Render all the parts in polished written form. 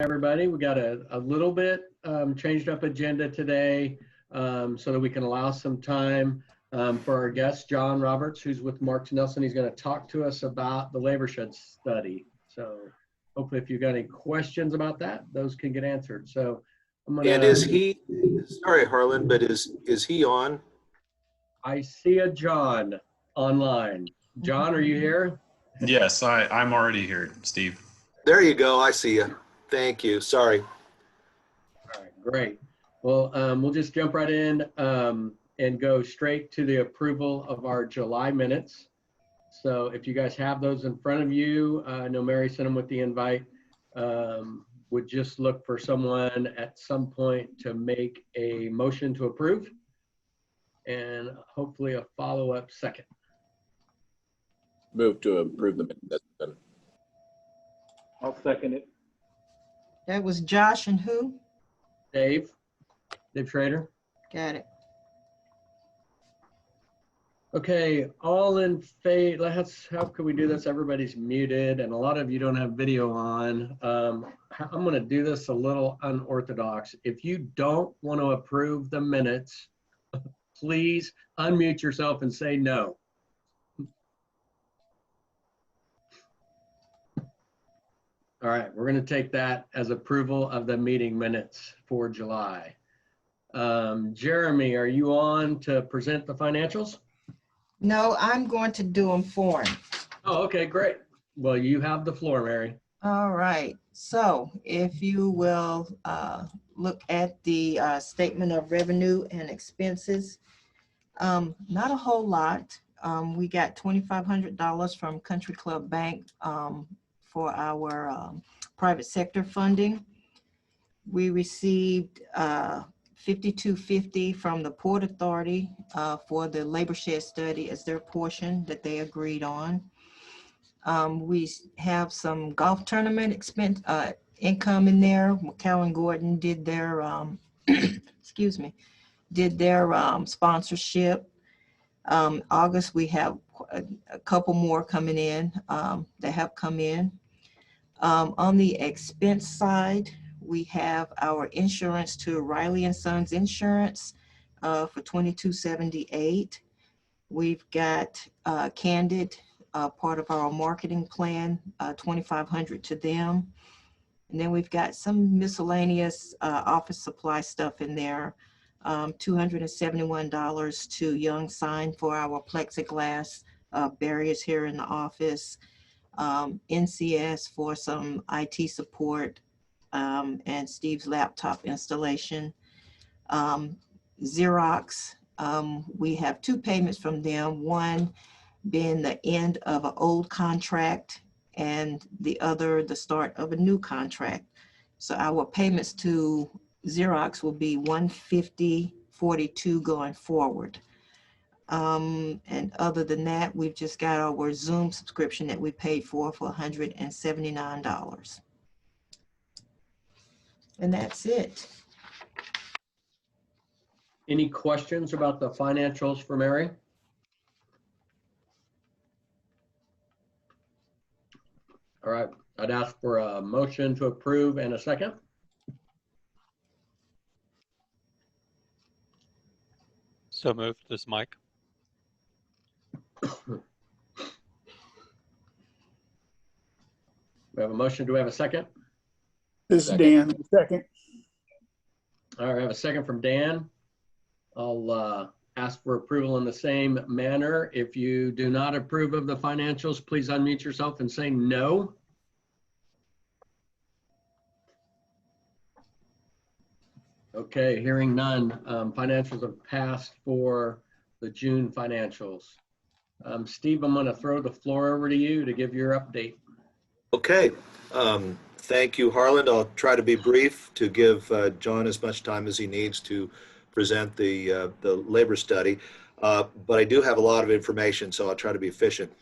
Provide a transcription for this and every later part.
Everybody, we got a little bit changed up agenda today so that we can allow some time for our guest, John Roberts, who's with Marks Nelson. He's going to talk to us about the labor shed study. So hopefully if you've got any questions about that, those can get answered. So I'm going to— And is he, sorry, Harlan, but is he on? I see a John online. John, are you here? Yes, I'm already here, Steve. There you go. I see you. Thank you. Sorry. All right, great. Well, we'll just jump right in and go straight to the approval of our July minutes. So if you guys have those in front of you, I know Mary sent them with the invite, would just look for someone at some point to make a motion to approve and hopefully a follow-up second. Move to approve the minutes. I'll second it. That was Josh and who? Dave Schrader. Got it. Okay, all in favor. How can we do this? Everybody's muted and a lot of you don't have video on. I'm going to do this a little unorthodox. If you don't want to approve the minutes, please unmute yourself and say no. All right, we're going to take that as approval of the meeting minutes for July. Jeremy, are you on to present the financials? No, I'm going to do them for him. Oh, okay, great. Well, you have the floor, Mary. All right. So if you will look at the statement of revenue and expenses, not a whole lot. We got $2,500 from Country Club Bank for our private sector funding. We received $5,250 from the Port Authority for the labor shed study as their portion that they agreed on. We have some golf tournament expense income in there. McCowan Gordon did their excuse me, did their sponsorship. August we have a couple more coming in that have come in. On the expense side, we have our insurance to Riley & Sons Insurance for $2,278. We've got Candid, part of our marketing plan, $2,500 to them. And then we've got some miscellaneous office supply stuff in there. $271 to Young Sign for our plexiglass barriers here in the office. NCS for some IT support and Steve's laptop installation. Xerox, we have two payments from them, one being the end of an old contract and the other the start of a new contract. So our payments to Xerox will be $150.42 going forward. And other than that, we've just got our Zoom subscription that we paid for $179. And that's it. Any questions about the financials for Mary? All right, I'd ask for a motion to approve and a second. So moved. This is Mike. We have a motion. Do we have a second? This is Dan, second. All right, I have a second from Dan. I'll ask for approval in the same manner. If you do not approve of the financials, please unmute yourself and say no. Okay, hearing none. Financials have passed for the June financials. Steve, I'm going to throw the floor over to you to give your update. Okay. Thank you, Harlan. I'll try to be brief to give John as much time as he needs to present the labor study. But I do have a lot of information, so I'll try to be efficient.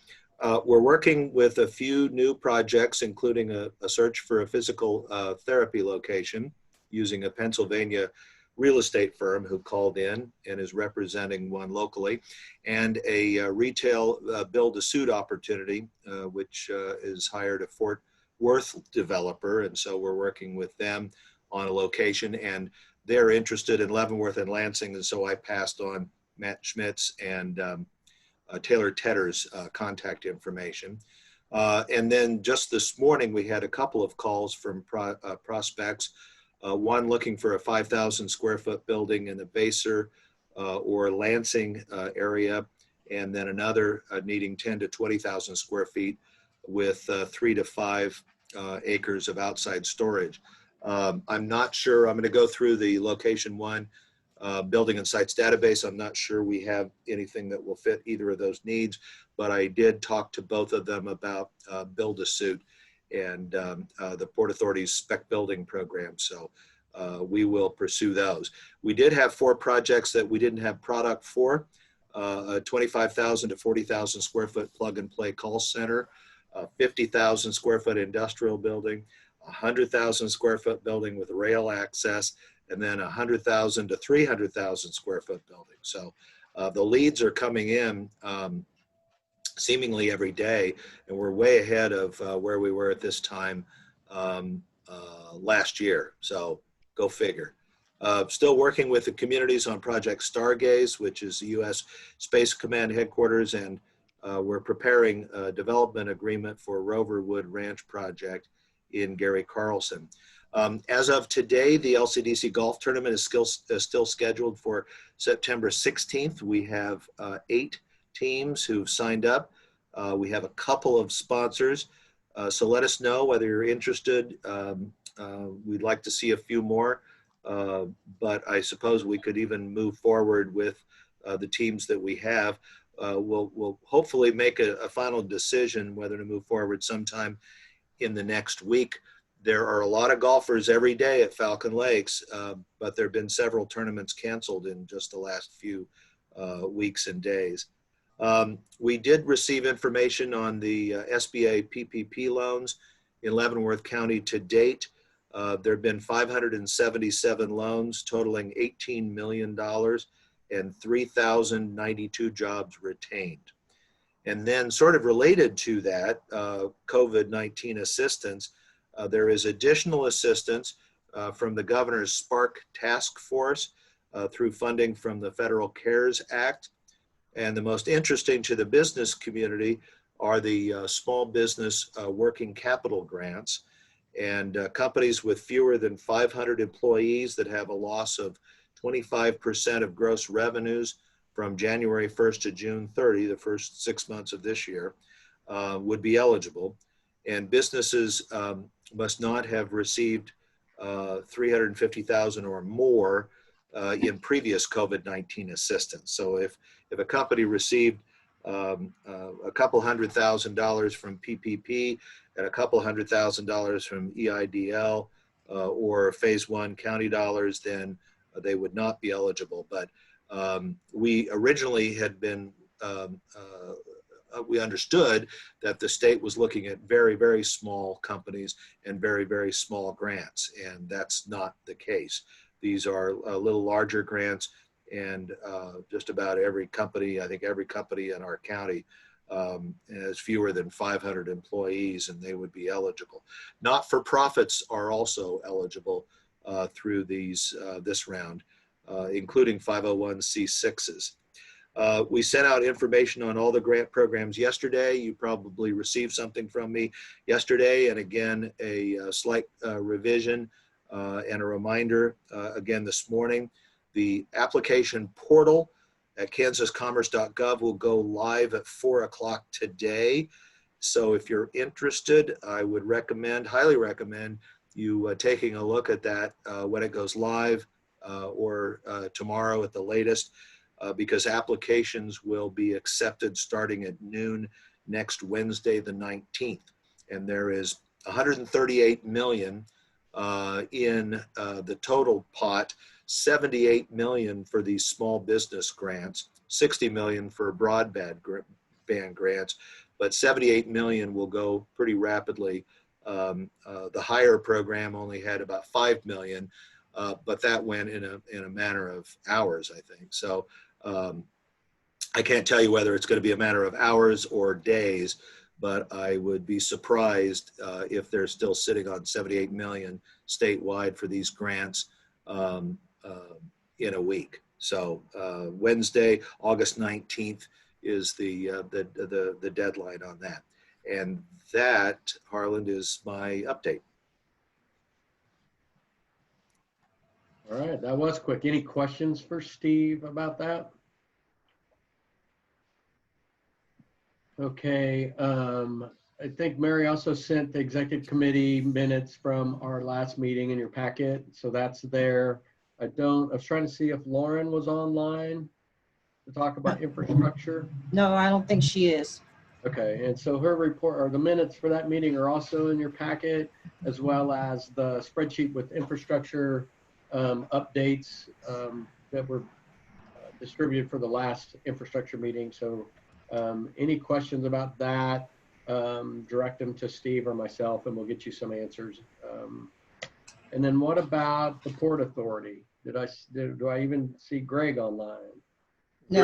We're working with a few new projects, including a search for a physical therapy location using a Pennsylvania real estate firm who called in and is representing one locally, and a retail build-to-suit opportunity, which is hired a Fort Worth developer, and so we're working with them on a location, and they're interested in Leavenworth and Lansing, and so I passed on Matt Schmitz and Taylor Tedder's contact information. And then just this morning, we had a couple of calls from prospects, one looking for a 5,000 square foot building in the Vassar or Lansing area, and then another needing 10 to 20,000 square feet with 3 to 5 acres of outside storage. I'm not sure, I'm going to go through the location one building and sites database. I'm not sure we have anything that will fit either of those needs, but I did talk to both of them about build-a-suit and the Port Authority's spec building program. So we will pursue those. We did have 4 projects that we didn't have product for, a 25,000 to 40,000 square foot plug and play call center, a 50,000 square foot industrial building, 100,000 square foot building with rail access, and then 100,000 to 300,000 square foot building. So the leads are coming in seemingly every day, and we're way ahead of where we were at this time last year. So go figure. Still working with the communities on Project Stargaze, which is the U.S. Space Command headquarters, and we're preparing a development agreement for Roverwood Ranch project in Gary Carlson. As of today, the LCDC golf tournament is still scheduled for September 16th. We have 8 teams who've signed up. We have a couple of sponsors. So let us know whether you're interested. We'd like to see a few more, but I suppose we could even move forward with the teams that we have. We'll hopefully make a final decision whether to move forward sometime in the next week. There are a lot of golfers every day at Falcon Lakes, but there have been several tournaments canceled in just the last few weeks and days. We did receive information on the SBA PPP loans in Leavenworth County to date. There have been 577 loans totaling $18 million and 3,092 jobs retained. And then sort of related to that, COVID-19 assistance, there is additional assistance from the governor's Spark Task Force through funding from the Federal CARES Act. And the most interesting to the business community are the small business working capital grants. And companies with fewer than 500 employees that have a loss of 25% of gross revenues from January 1st to June 30, the first 6 months of this year, would be eligible. And businesses must not have received $350,000 or more in previous COVID-19 assistance. So if a company received a couple $100,000 from PPP and a couple $100,000 from EIDL or Phase 1 county dollars, then they would not be eligible. But we originally had been, we understood that the state was looking at very, very small companies and very, very small grants, and that's not the case. These are a little larger grants, and just about every company, I think every company in our county has fewer than 500 employees, and they would be eligible. Not-for-profits are also eligible through this round, including 501c6s. We sent out information on all the grant programs yesterday. You probably received something from me yesterday, and again, a slight revision and a reminder again this morning. The application portal at kansascommerce.gov will go live at 4 o'clock today. So if you're interested, I would recommend, highly recommend, you taking a look at that when it goes live or tomorrow at the latest, because applications will be accepted starting at noon next Wednesday, the 19th. And there is 138 million in the total pot, 78 million for these small business grants, 60 million for broadband grants, but 78 million will go pretty rapidly. The higher program only had about 5 million, but that went in a matter of hours, I think. So I can't tell you whether it's going to be a matter of hours or days, but I would be surprised if they're still sitting on 78 million statewide for these grants in a week. So Wednesday, August 19th is the deadline on that. And that, Harland, is my update. All right, that was quick. Any questions for Steve about that? Okay, I think Mary also sent the executive committee minutes from our last meeting in your packet, so that's there. I was trying to see if Lauren was online to talk about infrastructure. No, I don't think she is. Okay, and so her report, or the minutes for that meeting, are also in your packet, as well as the spreadsheet with infrastructure updates that were distributed for the last infrastructure meeting. So any questions about that, direct them to Steve or myself, and we'll get you some answers. And then what about the Port Authority? Do I even see Greg online? No.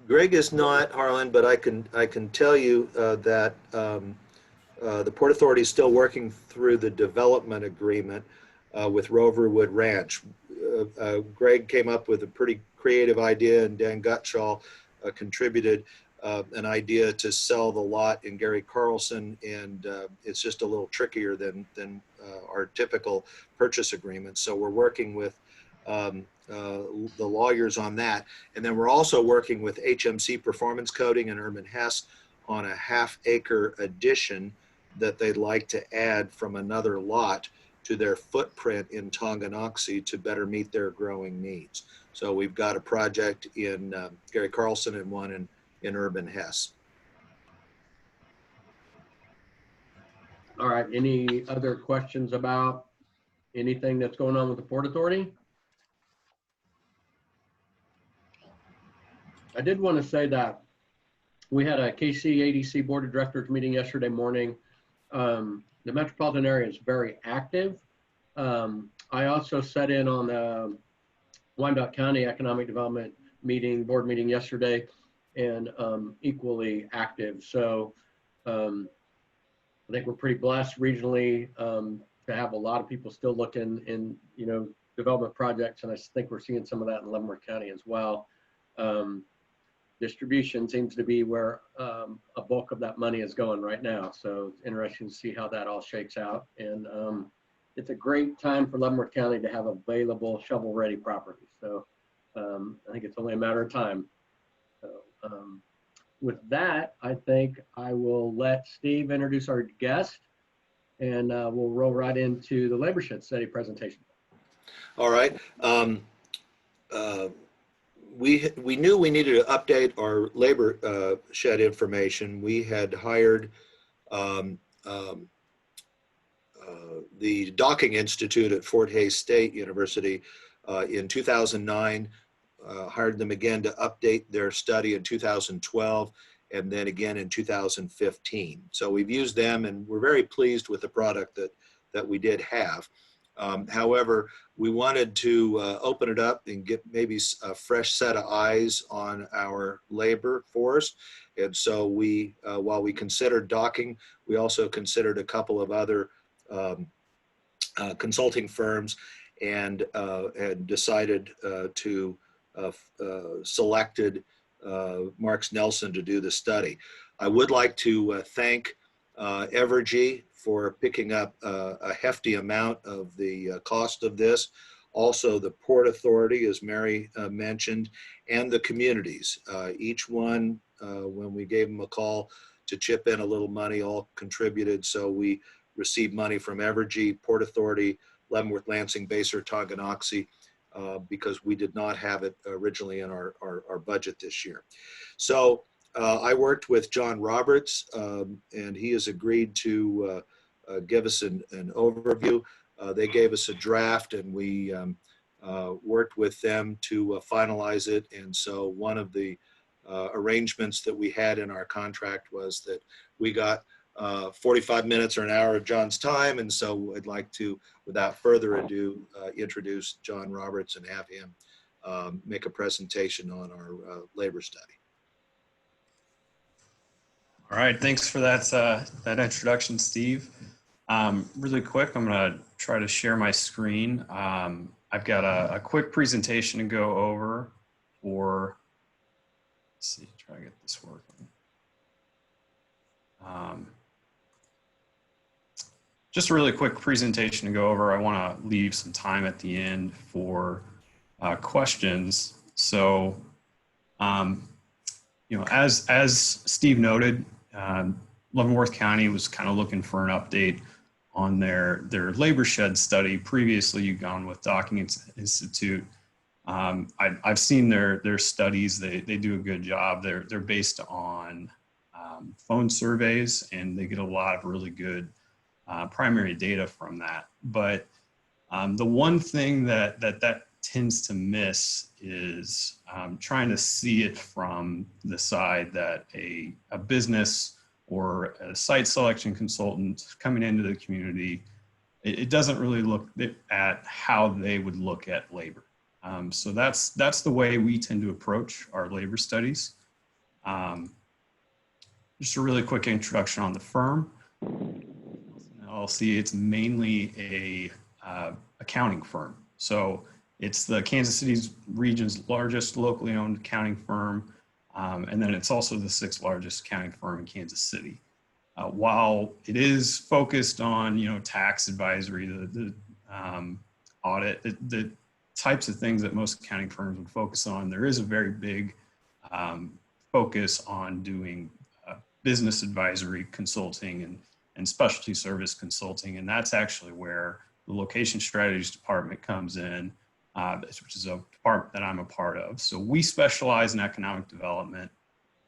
Greg is not, Harlan, but I can tell you that the Port Authority is still working through the development agreement with Roverwood Ranch. Greg came up with a pretty creative idea, and Dan Gutschall contributed an idea to sell the lot in Gary Carlson, and it's just a little trickier than our typical purchase agreement. So we're working with the lawyers on that. And then we're also working with HMC Performance Coating and Urban Hess on a half-acre addition that they'd like to add from another lot to their footprint in Tonganoxie to better meet their growing needs. So we've got a project in Gary Carlson and one in Urban Hess. All right, any other questions about anything that's going on with the Port Authority? I did want to say that we had a KCADC Board of Directors meeting yesterday morning. The metropolitan area is very active. I also sat in on the Wyandotte County Economic Development board meeting yesterday, and equally active. So I think we're pretty blessed regionally to have a lot of people still looking in, development projects, and I think we're seeing some of that in Leavenworth County as well. Distribution seems to be where a bulk of that money is going right now. So it's interesting to see how that all shakes out. And it's a great time for Leavenworth County to have available shovel-ready property. So I think it's only a matter of time. So with that, I think I will let Steve introduce our guest, and we'll roll right into the labor shed study presentation. All right. We knew we needed to update our labor shed information. We had hired the Docking Institute at Fort Hays State University in 2009, hired them again to update their study in 2012, and then again in 2015. So we've used them, and we're very pleased with the product that we did have. However, we wanted to open it up and get maybe a fresh set of eyes on our labor force. And so we, while we considered Docking, we also considered a couple of other consulting firms, and had decided to selected Marks Nelson to do the study. I would like to thank Evergy for picking up a hefty amount of the cost of this. Also the Port Authority, as Mary mentioned, and the communities. Each one, when we gave them a call to chip in a little money, all contributed. So we received money from Evergy, Port Authority, Leavenworth, Lansing, Basehor, Tonganoxie, because we did not have it originally in our budget this year. So I worked with John Roberts, and he has agreed to give us an overview. They gave us a draft, and we worked with them to finalize it. And so one of the arrangements that we had in our contract was that we got 45 minutes or an hour of John's time. And so I'd like to, without further ado, introduce John Roberts and have him make a presentation on our labor study. All right, thanks for that that introduction, Steve. Really quick, I'm going to try to share my screen. I've got a quick presentation to go over for, let's see, try to get this working. Just a really quick presentation to go over. I want to leave some time at the end for questions. So, you know, as Steve noted, Leavenworth County was kind of looking for an update on their labor shed study. Previously, you've gone with Docking Institute. I've seen their studies. They do a good job. They're based on phone surveys, and they get a lot of really good primary data from that. But the one thing that tends to miss is trying to see it from the side that a business or a site selection consultant coming into the community, it doesn't really look at how they would look at labor. So that's the way we tend to approach our labor studies. Just a really quick introduction on the firm. LLC, it's mainly a accounting firm. So it's the Kansas City region's largest locally owned accounting firm. And then it's also the 6th largest accounting firm in Kansas City. While it is focused on, you know, tax advisory, the audit, the types of things that most accounting firms would focus on, there is a very big focus on doing business advisory consulting and specialty service consulting. And that's actually where the location strategies department comes in, which is a department that I'm a part of. So we specialize in economic development.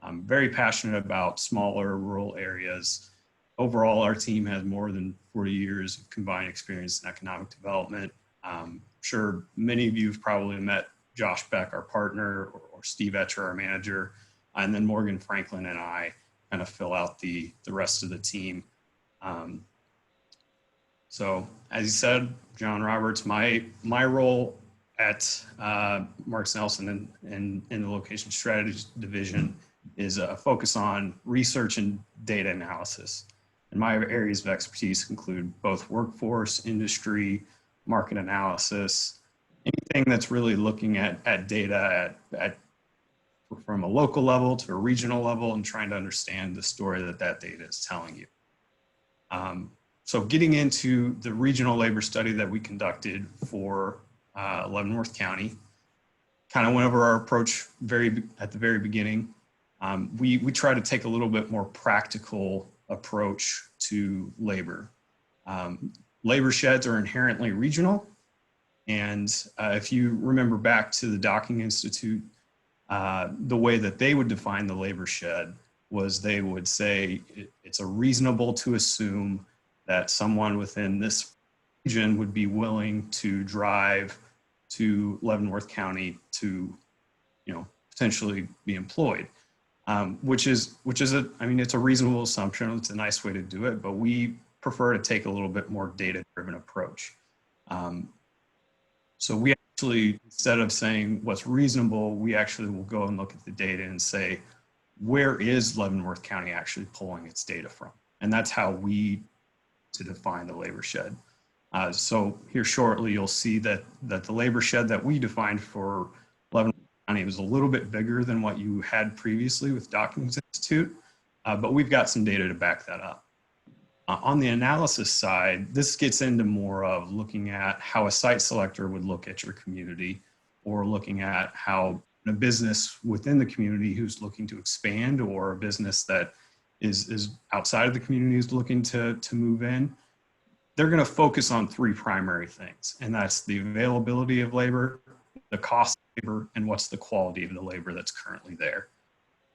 I'm very passionate about smaller rural areas. Overall, our team has more than 40 years of combined experience in economic development. I'm sure many of you have probably met Josh Beck, our partner, or Steve Etcher, our manager, and then Morgan Franklin and I kind of fill out the rest of the team. So as you said, John Roberts, my role at Marks Nelson and in the location strategy division is a focus on research and data analysis. And my areas of expertise include both workforce, industry, market analysis, anything that's really looking at data from a local level to a regional level and trying to understand the story that data is telling you. So getting into the regional labor study that we conducted for Leavenworth County, kind of went over our approach at the very beginning. We try to take a little bit more practical approach to labor. Labor sheds are inherently regional. And if you remember back to the Docking Institute, the way that they would define the labor shed was they would say it's a reasonable to assume that someone within this region would be willing to drive to Leavenworth County to, you know, potentially be employed, which is I mean, it's a reasonable assumption. It's a nice way to do it, but we prefer to take a little bit more data-driven approach. So we actually, instead of saying what's reasonable, we actually will go and look at the data and say, where is Leavenworth County actually pulling its data from? And that's how we to define the labor shed. So here shortly, you'll see that the labor shed that we defined for Leavenworth County was a little bit bigger than what you had previously with Docking Institute, but we've got some data to back that up. On the analysis side, this gets into more of looking at how a site selector would look at your community, or looking at how a business within the community who's looking to expand, or a business that is outside of the community is looking to move in. They're going to focus on 3 primary things, and that's the availability of labor, the cost of labor, and what's the quality of the labor that's currently there.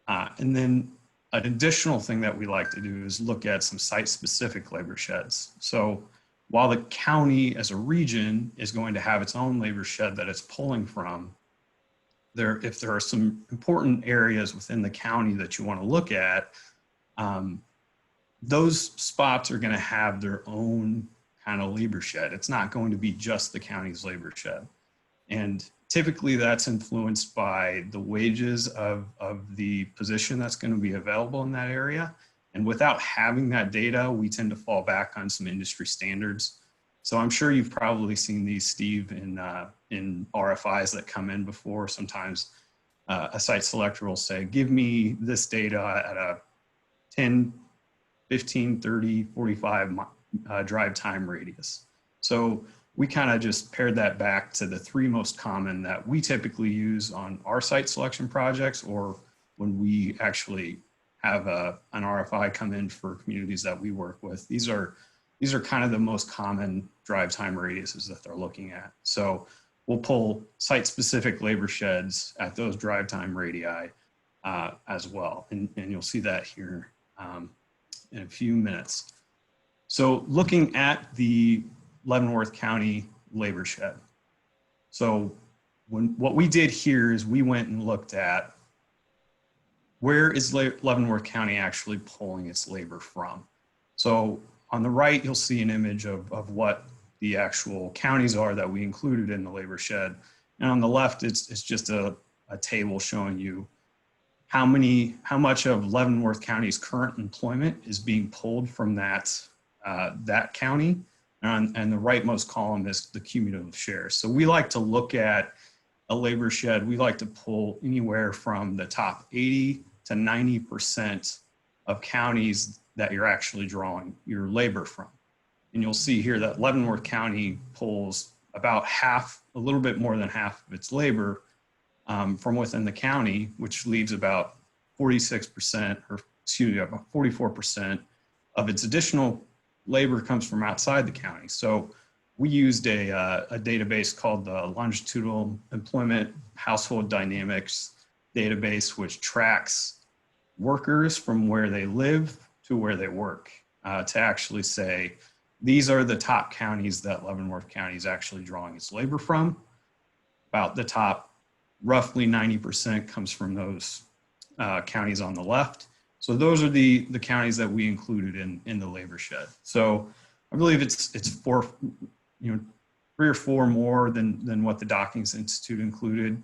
And then an additional thing that we like to do is look at some site-specific labor sheds. So while the county as a region is going to have its own labor shed that it's pulling from, if there are some important areas within the county that you want to look at, those spots are going to have their own kind of labor shed. It's not going to be just the county's labor shed. And typically that's influenced by the wages of the position that's going to be available in that area, And without having that data, we tend to fall back on some industry standards. So I'm sure you've probably seen these, Steve, in RFIs that come in before. Sometimes a site selector will say, give me this data at a 10, 15, 30, 45 drive time radius. So we kind of just paired that back to the three most common that we typically use on our site selection projects, or when we actually have an RFI come in for communities that we work with. These are kind of the most common drive time radiuses that they're looking at. So we'll pull site-specific labor sheds at those drive time radii as well. And you'll see that here in a few minutes. So looking at the Leavenworth County labor shed. So what we did here is we went and looked at where is Leavenworth County actually pulling its labor from. So on the right, you'll see an image of what the actual counties are that we included in the labor shed. And on the left, it's just a table showing you how much of Leavenworth County's current employment is being pulled from that county. And the rightmost column is the cumulative share. So we like to look at a labor shed. We like to pull anywhere from the top 80 to 90% of counties that you're actually drawing your labor from. And you'll see here that Leavenworth County pulls about half, a little bit more than half of its labor from within the county, which leaves about 46%, or excuse me, about 44% of its additional labor comes from outside the county. So we used a database called the Longitudinal Employment Household Dynamics database, which tracks workers from where they live to where they work to actually say, these are the top counties that Leavenworth County is actually drawing its labor from. About the top, roughly 90% comes from those counties on the left. So those are the counties that we included in the labor shed. So I believe it's four, 3 or 4 more than what the Dockings Institute included.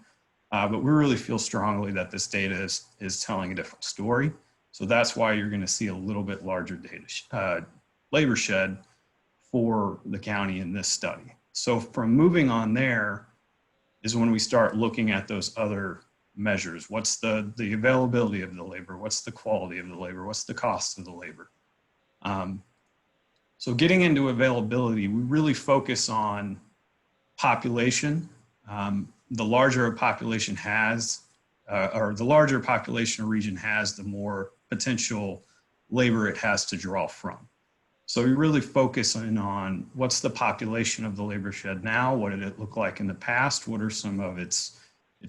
But we really feel strongly that this data is telling a different story. So that's why you're going to see a little bit larger data labor shed for the county in this study. So from moving on there is when we start looking at those other measures. What's the availability of the labor? What's the quality of the labor? What's the cost of the labor? So getting into availability, we really focus on population. The larger a population has, or the larger population a region has, the more potential labor it has to draw from. So we really focus in on what's the population of the labor shed now? What did it look like in the past? What are some of its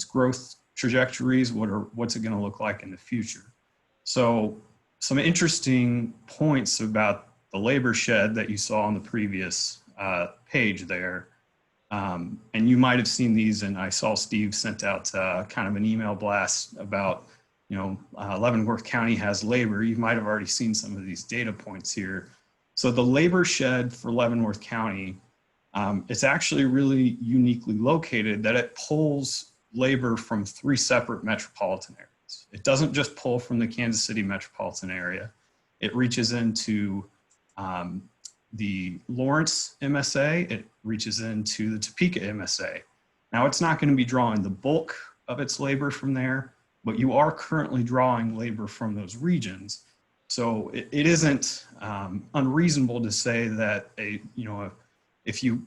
growth trajectories? What's it going to look like in the future? So some interesting points about the labor shed that you saw on the previous page there. And you might have seen these, and I saw Steve sent out kind of an email blast about, Leavenworth County has labor. You might have already seen some of these data points here. So the labor shed for Leavenworth County, it's actually really uniquely located that it pulls labor from 3 separate metropolitan areas. It doesn't just pull from the Kansas City metropolitan area. It reaches into the Lawrence MSA, it reaches into the Topeka MSA. Now it's not going to be drawing the bulk of its labor from there, but you are currently drawing labor from those regions. So it isn't unreasonable to say that if you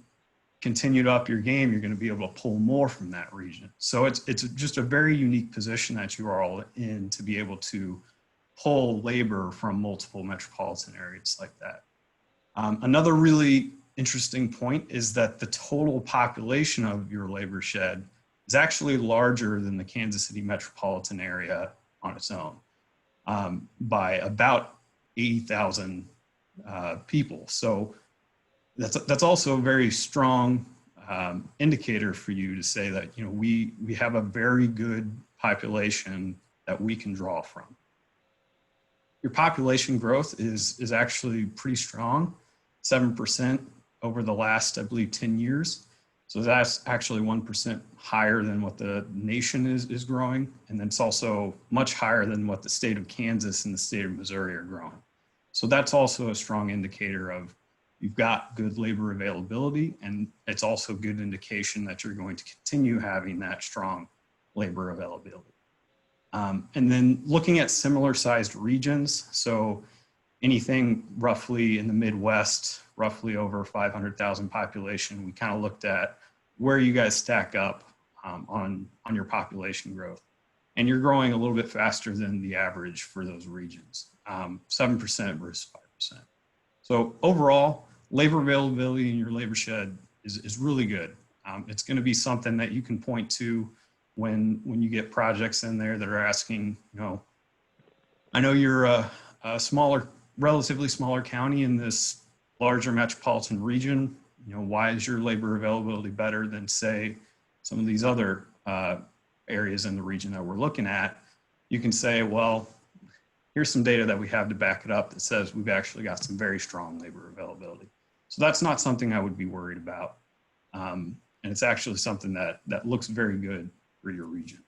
continued up your game, you're going to be able to pull more from that region. So it's just a very unique position that you are all in to be able to pull labor from multiple metropolitan areas like that. Another really interesting point is that the total population of your labor shed is actually larger than the Kansas City metropolitan area on its own by about 80,000 people. So that's also a very strong indicator for you to say that we have a very good population that we can draw from. Your population growth is actually pretty strong, 7% over the last, I believe, 10 years. So that's actually 1% higher than what the nation is growing. And then it's also much higher than what the state of Kansas and the state of Missouri are growing. So that's also a strong indicator of you've got good labor availability, and it's also a good indication that you're going to continue having that strong labor availability. And then looking at similar sized regions, so anything roughly in the Midwest, roughly over 500,000 population, we kind of looked at where you guys stack up on your population growth. And you're growing a little bit faster than the average for those regions, 7% versus 5%. So overall, labor availability in your labor shed is really good. It's going to be something that you can point to when you get projects in there that are asking, I know you're a smaller, relatively smaller county in this larger metropolitan region. Why is your labor availability better than, say, some of these other areas in the region that we're looking at? You can say, well, here's some data that we have to back it up that says we've actually got some very strong labor availability. So that's not something I would be worried about. And it's actually something that looks very good for your region.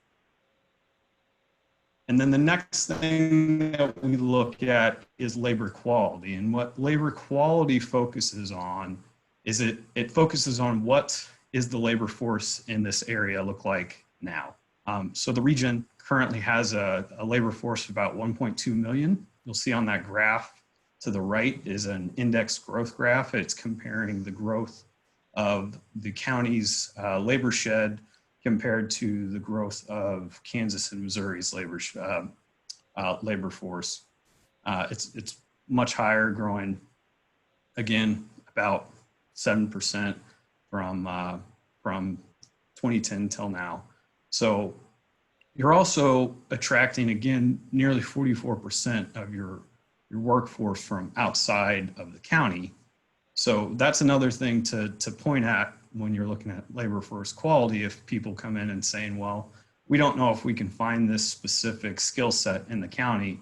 And then the next thing that we look at is labor quality. And what labor quality focuses on is it focuses on what is the labor force in this area look like now. So the region currently has a labor force of about 1.2 million. You'll see on that graph to the right is an index growth graph. It's comparing the growth of the county's labor shed compared to the growth of Kansas and Missouri's labor force. It's much higher, growing again about 7% from 2010 till now. So you're also attracting, again, nearly 44% of your workforce from outside of the county. So that's another thing to point at when you're looking at labor force quality. If people come in and saying, well, we don't know if we can find this specific skill set in the county,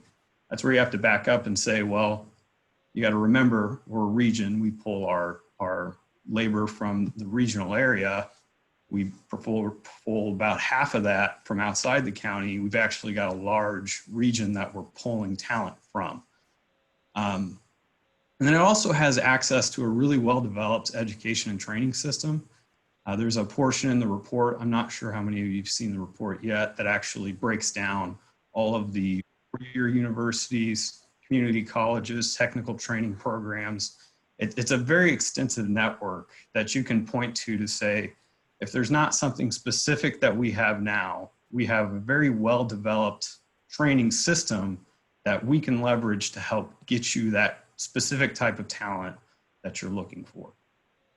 that's where you have to back up and say, well, you got to remember we're a region. We pull our labor from the regional area. We pull about half of that from outside the county. We've actually got a large region that we're pulling talent from. And then it also has access to a really well-developed education and training system. There's a portion in the report, I'm not sure how many of you have seen the report yet, that actually breaks down all of the four-year universities, community colleges, technical training programs. It's a very extensive network that you can point to say, if there's not something specific that we have now, we have a very well-developed training system that we can leverage to help get you that specific type of talent that you're looking for.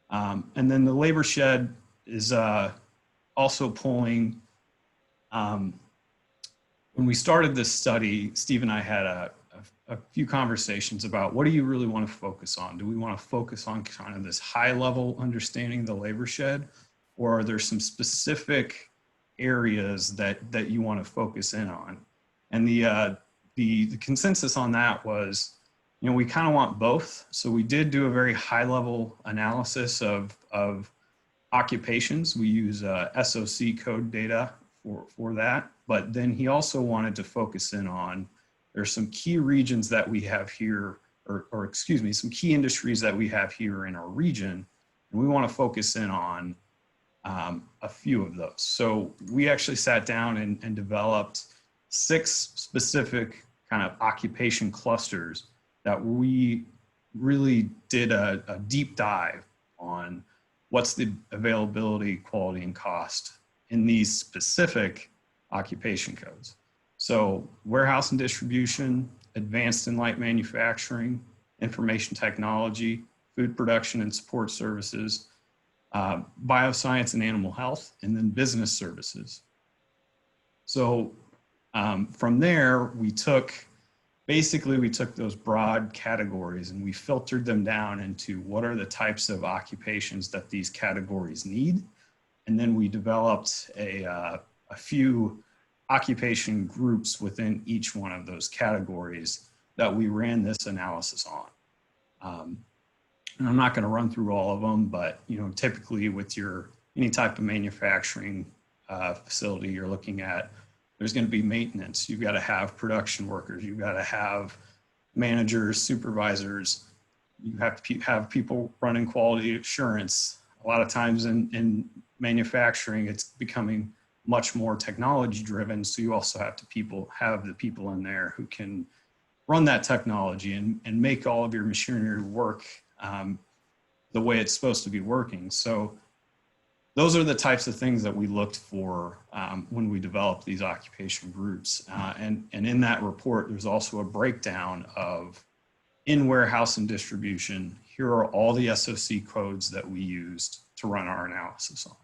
And then the labor shed is also pulling, when we started this study, Steve and I had a few conversations about what do you really want to focus on? Do we want to focus on kind of this high level understanding of the labor shed, or are there some specific areas that you want to focus in on? And the consensus on that was, we kind of want both. So we did do a very high level analysis of occupations. We use SOC code data for that. But then he also wanted to focus in on, there's some key regions that we have here, or excuse me, some key industries that we have here in our region. And we want to focus in on a few of those. So we actually sat down and developed 6 specific kind of occupation clusters that we really did a deep dive on what's the availability, quality, and cost in these specific occupation codes. So warehouse and distribution, advanced and light manufacturing, information technology, food production and support services, bioscience and animal health, and then business services. So from there, we took those broad categories and we filtered them down into what are the types of occupations that these categories need. And then we developed a few occupation groups within each one of those categories that we ran this analysis on. And I'm not going to run through all of them, but typically with your any type of manufacturing facility you're looking at, there's going to be maintenance. You've got to have production workers. You've got to have managers, supervisors. You have to have people running quality assurance. A lot of times in manufacturing, it's becoming much more technology driven. So you also have to have the people in there who can run that technology and make all of your machinery work the way it's supposed to be working. So those are the types of things that we looked for when we developed these occupation groups. And in that report, there's also a breakdown of in warehouse and distribution, here are all the SOC codes that we used to run our analysis on.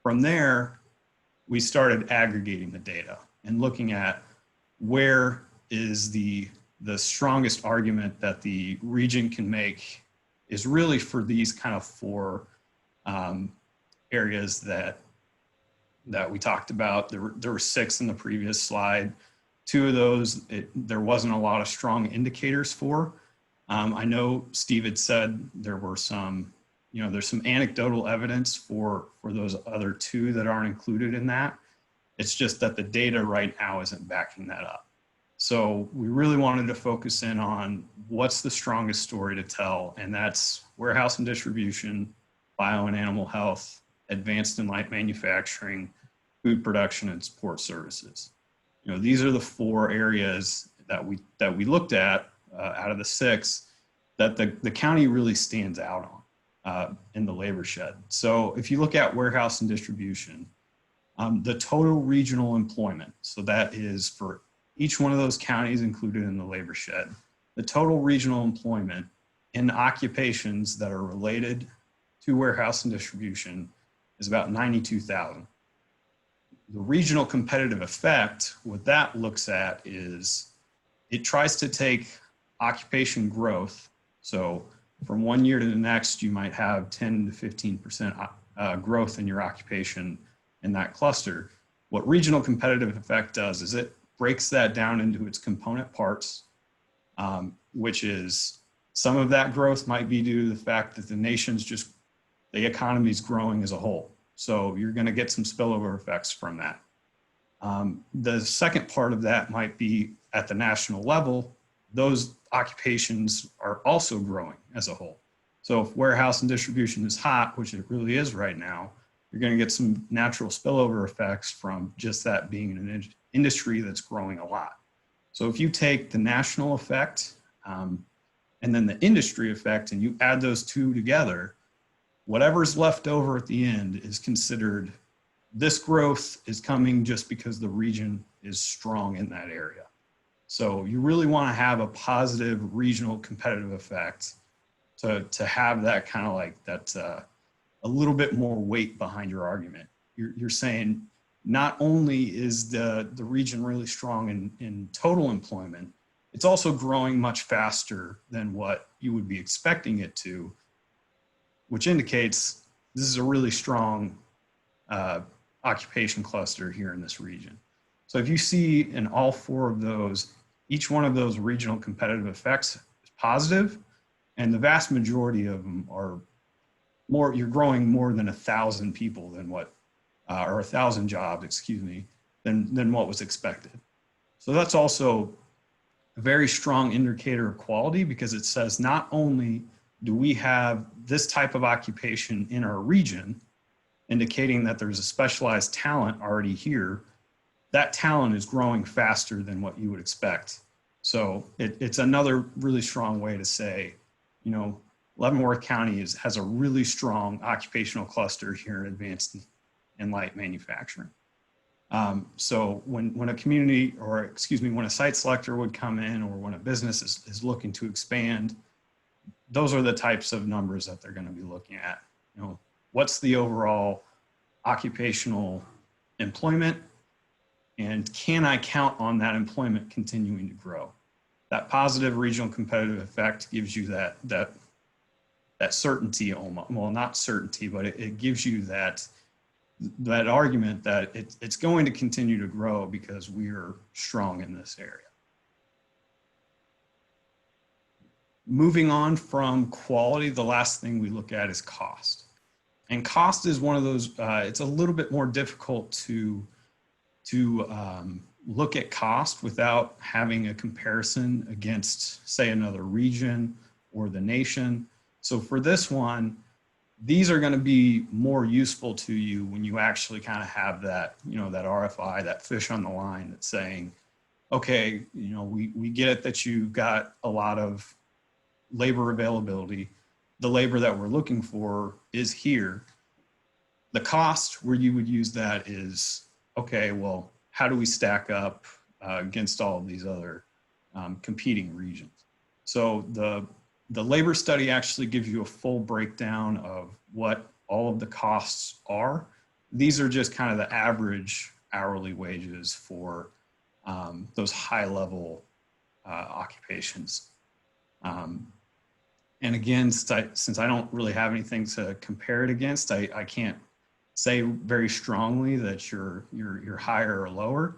From there, we started aggregating the data and looking at where is the strongest argument that the region can make is really for these kind of four areas that we talked about. There were 6 in the previous slide. 2 of those, there wasn't a lot of strong indicators for. I know Steve had said there were some, there's some anecdotal evidence for those other 2 that aren't included in that. It's just that the data right now isn't backing that up. So we really wanted to focus in on what's the strongest story to tell, and that's warehouse and distribution, bio and animal health, advanced and light manufacturing, food production, and support services. These are the 4 areas that we looked at out of the 6 that the county really stands out on in the labor shed. So if you look at warehouse and distribution, the total regional employment, so that is for each one of those counties included in the labor shed, the total regional employment in occupations that are related to warehouse and distribution is about 92,000. The regional competitive effect, what that looks at is it tries to take occupation growth. So from one year to the next, you might have 10 to 15% growth in your occupation in that cluster. What regional competitive effect does is it breaks that down into its component parts, which is some of that growth might be due to the fact that the economy is growing as a whole. So you're going to get some spillover effects from that. The second part of that might be at the national level, those occupations are also growing as a whole. So if warehouse and distribution is hot, which it really is right now, you're going to get some natural spillover effects from just that being an industry that's growing a lot. So if you take the national effect and then the industry effect and you add those 2 together, whatever's left over at the end is considered, this growth is coming just because the region is strong in that area. So you really want to have a positive regional competitive effect to have that kind of like that a little bit more weight behind your argument. You're saying not only is the region really strong in total employment, it's also growing much faster than what you would be expecting it to, which indicates this is a really strong occupation cluster here in this region. So if you see in all 4 of those, each one of those regional competitive effects is positive, and the vast majority of them are more, you're growing more than 1,000 people than what, or 1,000 jobs, excuse me, than what was expected. So that's also a very strong indicator of quality, because it says not only do we have this type of occupation in our region, indicating that there's a specialized talent already here, that talent is growing faster than what you would expect. So it's another really strong way to say, Leavenworth County has a really strong occupational cluster here in advanced and light manufacturing. So when a community, or excuse me, when a site selector would come in, or when a business is looking to expand, those are the types of numbers that they're going to be looking at. What's the overall occupational employment, and can I count on that employment continuing to grow? That positive regional competitive effect gives you that certainty, almost, well, not certainty, but it gives you that argument that it's going to continue to grow because we're strong in this area. Moving on from quality, the last thing we look at is cost. And cost is one of those, it's a little bit more difficult to look at cost without having a comparison against, say, another region or the nation. So for this one, these are going to be more useful to you when you actually kind of have that, that RFI, that fish on the line that's saying, okay, we get it that you've got a lot of labor availability. The labor that we're looking for is here. The cost where you would use that is, okay, well, how do we stack up against all of these other competing regions? So the labor study actually gives you a full breakdown of what all of the costs are. These are just kind of the average hourly wages for those high level occupations. And again, since I don't really have anything to compare it against, I can't say very strongly that you're higher or lower.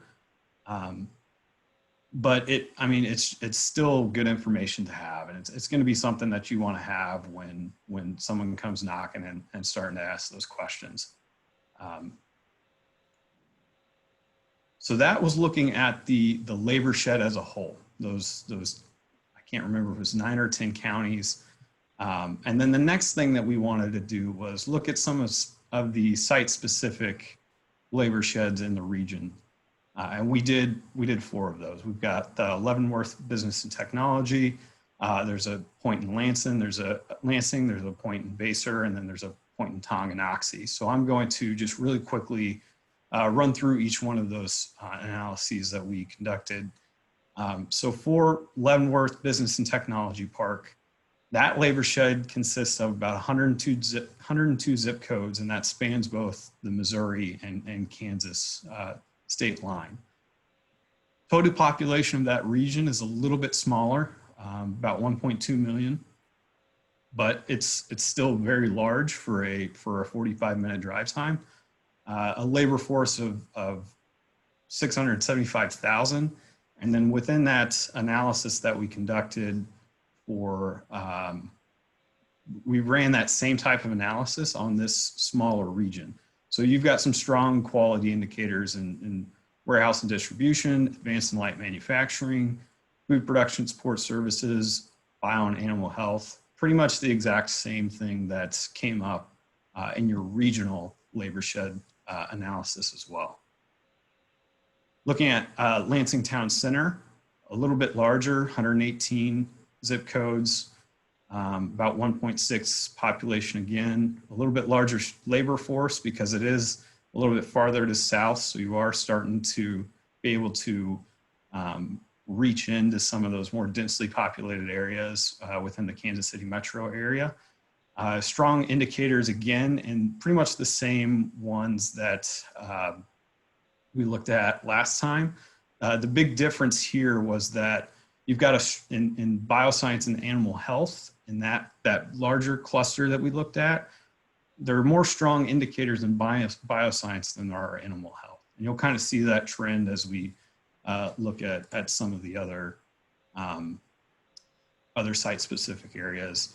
But it's still good information to have, and it's going to be something that you want to have when someone comes knocking and starting to ask those questions. So that was looking at the labor shed as a whole. Those I can't remember if it was 9 or 10 counties. And then the next thing that we wanted to do was look at some of the site-specific labor sheds in the region. And we did 4 of those. We've got Leavenworth Business and Technology. There's a point in Lansing. There's a point in Basur, and then there's a point in Tonganoxie. So I'm going to just really quickly run through each one of those analyses that we conducted. So for Leavenworth Business and Technology Park, that labor shed consists of about 102 zip codes, and that spans both the Missouri and Kansas state line. Total population of that region is a little bit smaller, about 1.2 million, but it's still very large for a 45-minute drive time. A labor force of 675,000, and then within that analysis that we conducted for, we ran that same type of analysis on this smaller region. So you've got some strong quality indicators in warehouse and distribution, advanced and light manufacturing, food production support services, bio and animal health, pretty much the exact same thing that came up in your regional labor shed analysis as well. Looking at Lansing Town Center, a little bit larger, 118 zip codes, about 1.6 population again, a little bit larger labor force because it is a little bit farther to south, so you are starting to be able to reach into some of those more densely populated areas within the Kansas City metro area. Strong indicators again, and pretty much the same ones that we looked at last time. The big difference here was that you've got in bioscience and animal health, in that larger cluster that we looked at, there are more strong indicators in bioscience than there are animal health. And you'll kind of see that trend as we look at some of the other site-specific areas.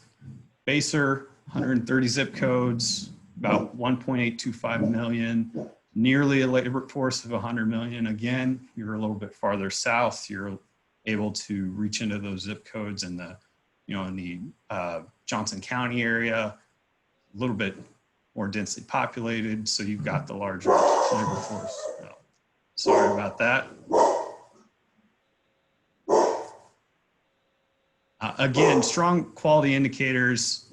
Basur, 130 zip codes, about 1.825 million, nearly a labor force of 100 million. Again, you're a little bit farther south. You're able to reach into those zip codes in the Johnson County area, a little bit more densely populated. So you've got the larger labor force. Oh, sorry about that. Again, strong quality indicators,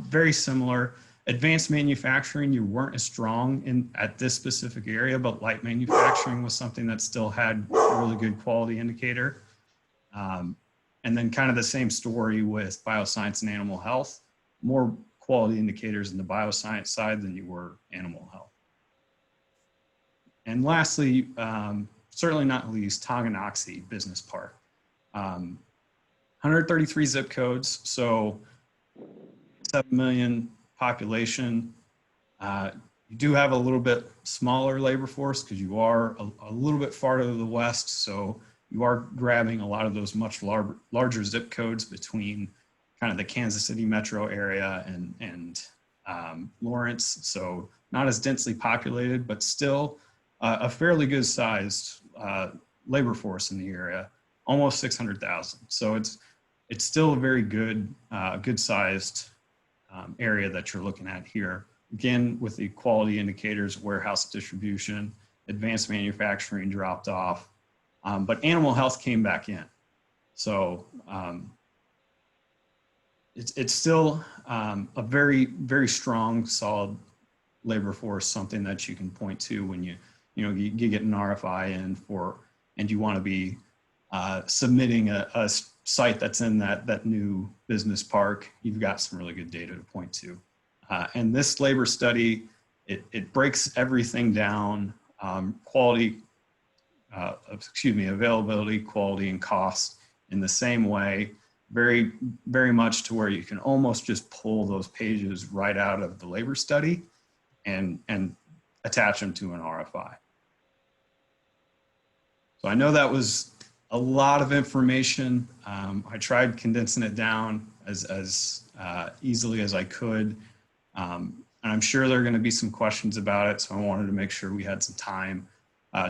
very similar. Advanced manufacturing, you weren't as strong at this specific area, but light manufacturing was something that still had a really good quality indicator. And then kind of the same story with bioscience and animal health, more quality indicators in the bioscience side than you were animal health. And lastly, certainly not least, Tonganoxie Business Park. 133 zip codes, so 7 million population. You do have a little bit smaller labor force because you are a little bit farther to the west, so you are grabbing a lot of those much larger zip codes between kind of the Kansas City metro area and Lawrence, so not as densely populated, but still a fairly good sized labor force in the area, almost 600,000. So it's still a very good, good sized area that you're looking at here. Again, with the quality indicators, warehouse distribution, advanced manufacturing dropped off, but animal health came back in. So it's still a very, very strong, solid labor force, something that you can point to when you get an RFI in for, and you want to be submitting a site that's in that new business park. You've got some really good data to point to. And this labor study, it breaks everything down, quality, availability, quality, and cost in the same way, very, very much to where you can almost just pull those pages right out of the labor study and attach them to an RFI. So I know that was a lot of information. I tried condensing it down as easily as I could. And I'm sure there are going to be some questions about it. So I wanted to make sure we had some time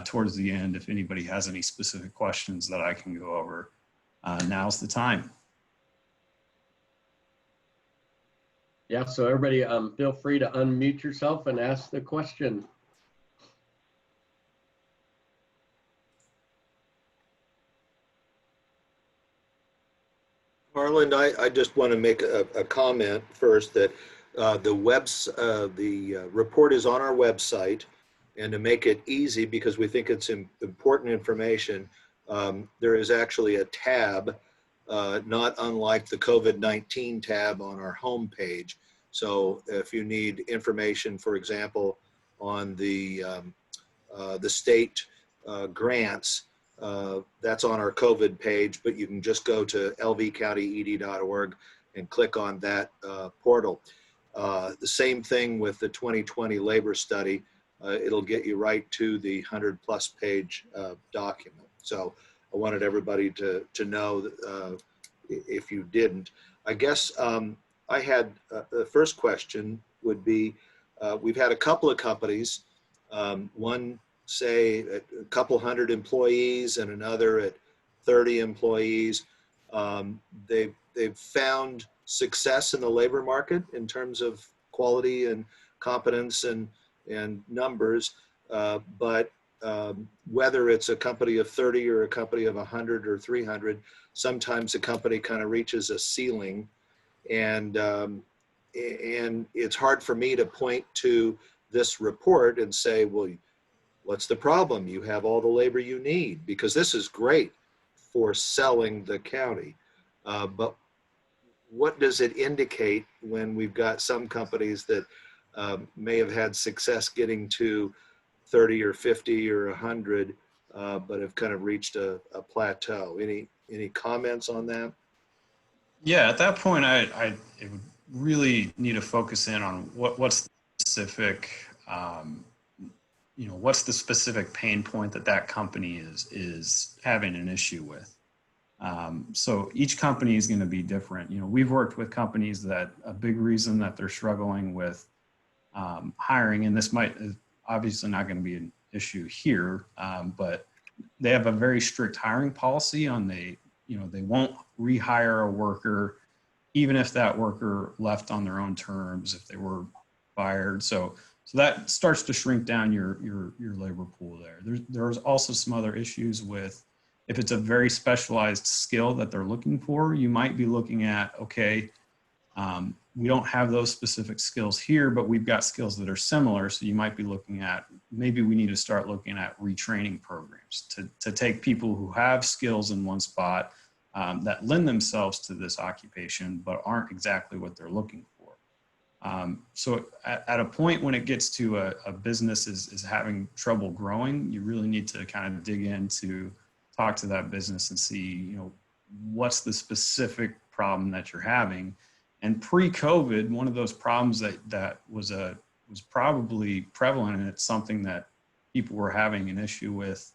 towards the end. If anybody has any specific questions that I can go over, now's the time. Yeah, so everybody feel free to unmute yourself and ask the question. Harland, I just want to make a comment first that the report is on our website, and to make it easy, because we think it's important information, there is actually a tab, not unlike the COVID-19 tab on our homepage. So if you need information, for example, on the state grants, that's on our COVID page, but you can just go to lvcountyed.org and click on that portal. The same thing with the 2020 labor study. It'll get you right to the 100+ page document. So I wanted everybody to know if you didn't. I guess I had the first question would be, we've had a couple of companies, one say a couple hundred employees and another at 30 employees. They've found success in the labor market in terms of quality and competence and numbers, but whether it's a company of 30 or a company of 100 or 300, sometimes a company kind of reaches a ceiling, and it's hard for me to point to this report and say, well, what's the problem? You have all the labor you need, because this is great for selling the county. But what does it indicate when we've got some companies that may have had success getting to 30 or 50 or 100, but have kind of reached a plateau? Any comments on that? Yeah, at that point, I would really need to focus in on what's the specific, what's the specific pain point that company is having an issue with. So each company is going to be different. We've worked with companies that a big reason that they're struggling with hiring, and this might obviously not going to be an issue here, but they have a very strict hiring policy on they won't rehire a worker, even if that worker left on their own terms, if they were fired. So that starts to shrink down your labor pool there. There's also some other issues with, if it's a very specialized skill that they're looking for, you might be looking at, okay, we don't have those specific skills here, but we've got skills that are similar. So you might be looking at, maybe we need to start looking at retraining programs to take people who have skills in one spot that lend themselves to this occupation, but aren't exactly what they're looking for. So at a point when it gets to a business is having trouble growing, you really need to kind of dig in to talk to that business and see, what's the specific problem that you're having. And pre-COVID, one of those problems that was probably prevalent, and it's something that people were having an issue with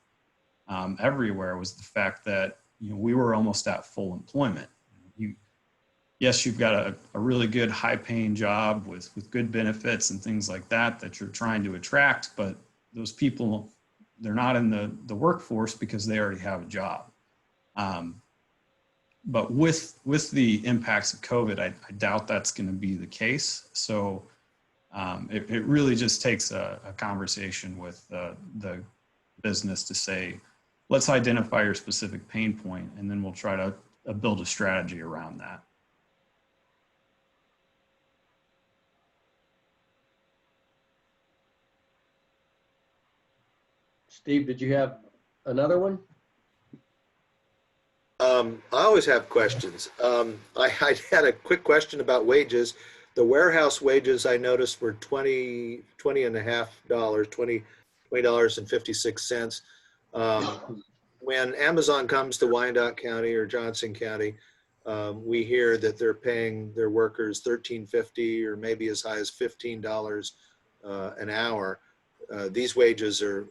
everywhere, was the fact that we were almost at full employment. yes, you've got a really good high paying job with good benefits and things like that you're trying to attract, but those people, they're not in the workforce because they already have a job. But with the impacts of COVID, I doubt that's going to be the case. So it really just takes a conversation with the business to say, let's identify your specific pain point, and then we'll try to build a strategy around that. Steve, did you have another one? I always have questions. I had a quick question about wages. The warehouse wages I noticed were $20.56. When Amazon comes to Wyandotte County or Johnson County, we hear that they're paying their workers $13.50 or maybe as high as $15 an hour. These wages are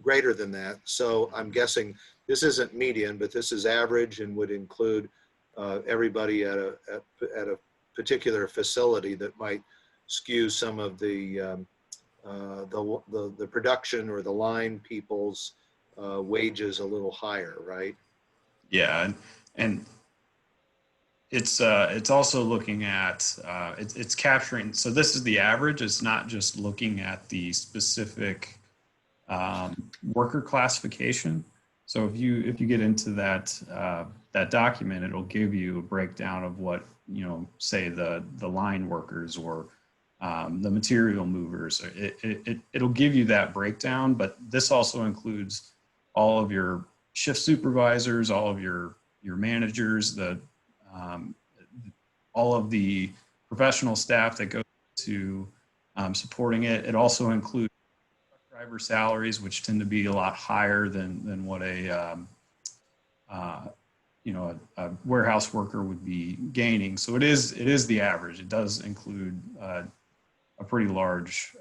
greater than that. So I'm guessing this isn't median, but this is average and would include everybody at a particular facility that might skew some of the production or the line people's wages a little higher, right? Yeah, and it's also looking at it's capturing. So this is the average. It's not just looking at the specific worker classification. So if you get into that document, it'll give you a breakdown of what, say the line workers or the material movers. It'll give you that breakdown, but this also includes all of your shift supervisors, all of your managers, all of the professional staff that go to supporting it. It also includes driver salaries, which tend to be a lot higher than what a warehouse worker would be gaining. So it is the average. It does include a pretty large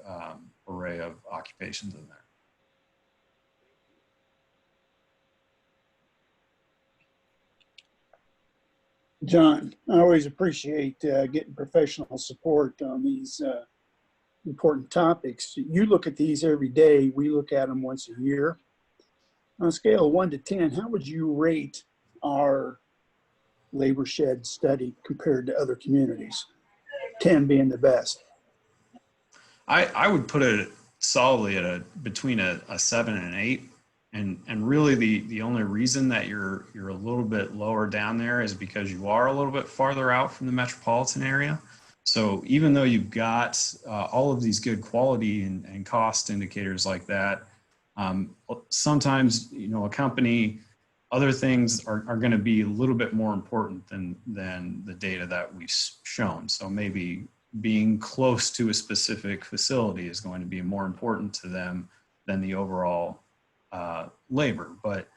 array of occupations in there. John, I always appreciate getting professional support on these important topics. You look at these every day. We look at them once a year. On a scale of 1 to 10, how would you rate our labor shed study compared to other communities? 10 being the best. I would put it solidly at between a 7 and an 8. And really the only reason that you're a little bit lower down there is because you are a little bit farther out from the metropolitan area. So even though you've got all of these good quality and cost indicators like that, sometimes, a company, other things are going to be a little bit more important than the data that we've shown. So maybe being close to a specific facility is going to be more important to them than the overall labor. But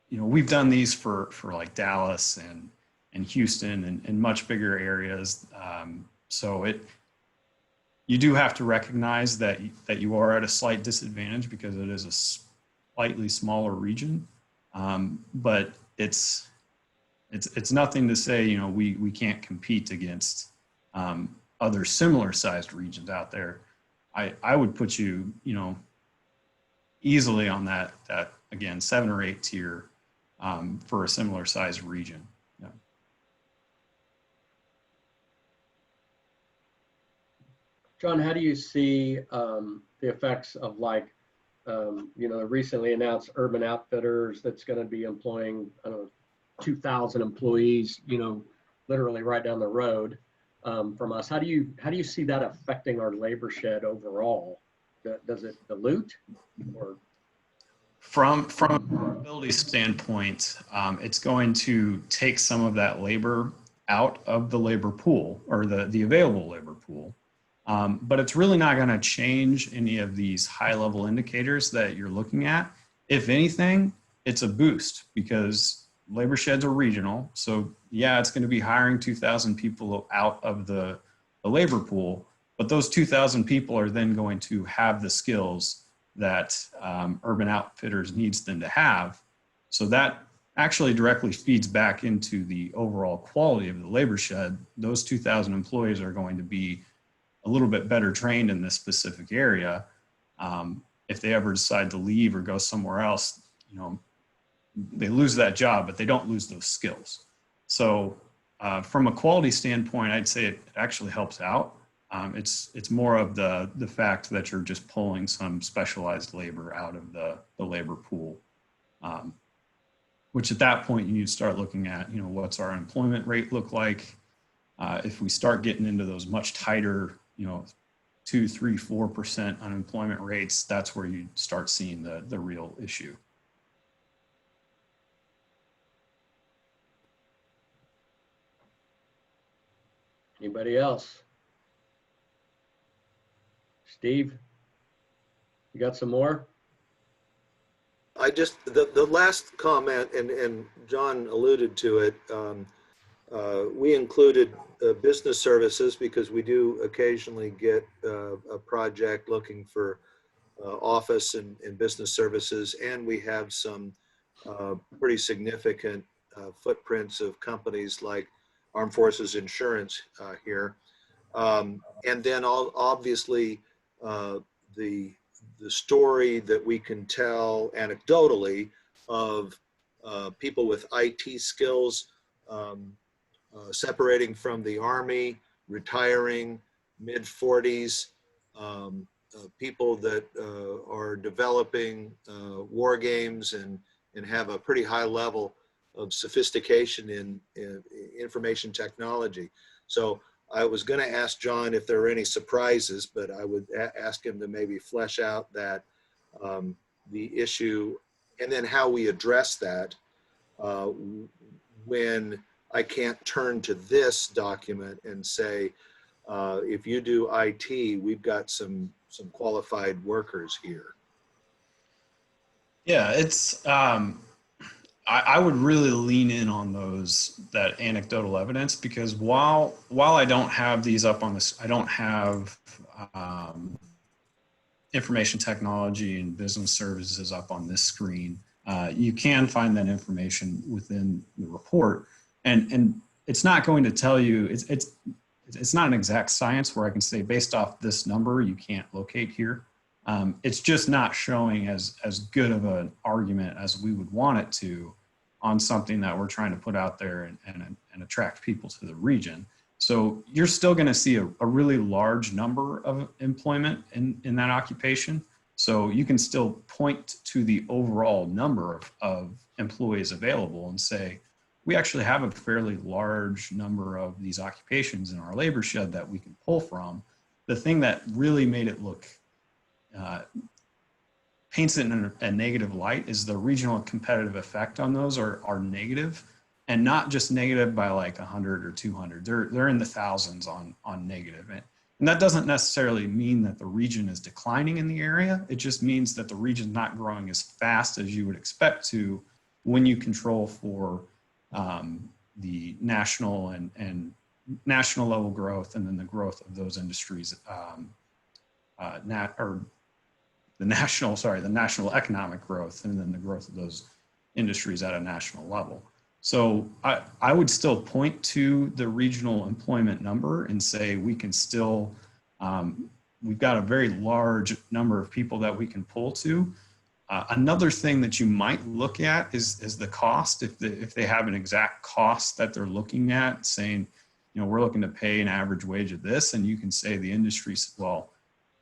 we've done these for like Dallas and Houston and much bigger areas. So you do have to recognize that you are at a slight disadvantage because it is a slightly smaller region. But it's nothing to say we can't compete against other similar sized regions out there. I would put you easily on that again 7 or 8 tier for a similar sized region. Yeah. John, how do you see the effects of the recently announced Urban Outfitters that's going to be employing 2,000 employees, literally right down the road from us? How do you see that affecting our labor shed overall? Does it dilute or? From a mobility standpoint, it's going to take some of that labor out of the labor pool or the available labor pool. But it's really not going to change any of these high level indicators that you're looking at. If anything, it's a boost because labor sheds are regional. So yeah, it's going to be hiring 2,000 people out of the labor pool, but those 2,000 people are then going to have the skills that Urban Outfitters needs them to have. So that actually directly feeds back into the overall quality of the labor shed. Those 2,000 employees are going to be a little bit better trained in this specific area. If they ever decide to leave or go somewhere else, they lose that job, but they don't lose those skills. So from a quality standpoint, I'd say it actually helps out. It's more of the fact that you're just pulling some specialized labor out of the labor pool, which at that point you need to start looking at, what's our employment rate look like? If we start getting into those much tighter, 2, 3, 4% unemployment rates, that's where you start seeing the real issue. Anybody else? Steve, you got some more? I just, the last comment, and John alluded to it, we included business services because we do occasionally get a project looking for office and business services, and we have some pretty significant footprints of companies like Armed Forces Insurance here. And then obviously the story that we can tell anecdotally of people with IT skills separating from the Army, retiring, mid-40s, people that are developing war games and have a pretty high level of sophistication in information technology. So I was going to ask John if there were any surprises, but I would ask him to maybe flesh out that the issue and then how we address that when I can't turn to this document and say, if you do IT, we've got some qualified workers here. Yeah, it's I would really lean in on that anecdotal evidence, because while I don't have these up on this, I don't have information technology and business services up on this screen. You can find that information within the report, and it's not going to tell you, it's not an exact science where I can say based off this number you can't locate here. It's just not showing as good of an argument as we would want it to on something that we're trying to put out there and attract people to the region. So you're still going to see a really large number of employment in that occupation. So you can still point to the overall number of employees available and say, we actually have a fairly large number of these occupations in our labor shed that we can pull from. The thing that really made it look paints it in a negative light is the regional competitive effect on those are negative, and not just negative by like 100 or 200. They're in the thousands on negative. And that doesn't necessarily mean that the region is declining in the area. It just means that the region's not growing as fast as you would expect to when you control for the national and national level growth, and then the growth of those industries, the national economic growth, and then the growth of those industries at a national level. So I would still point to the regional employment number and say we can still, we've got a very large number of people that we can pull to. Another thing that you might look at is the cost. If they have an exact cost that they're looking at, saying, we're looking to pay an average wage of this, and you can say the industry, well,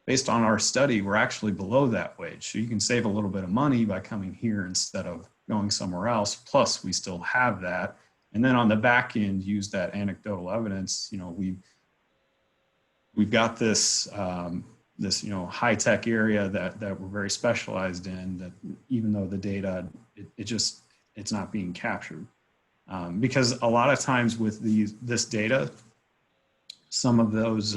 based on our study, we're actually below that wage. So you can save a little bit of money by coming here instead of going somewhere else. Plus, we still have that. And then on the back end, use that anecdotal evidence. We've got this high tech area that we're very specialized in. That even though the data, it's not being captured, because a lot of times with this data, some of those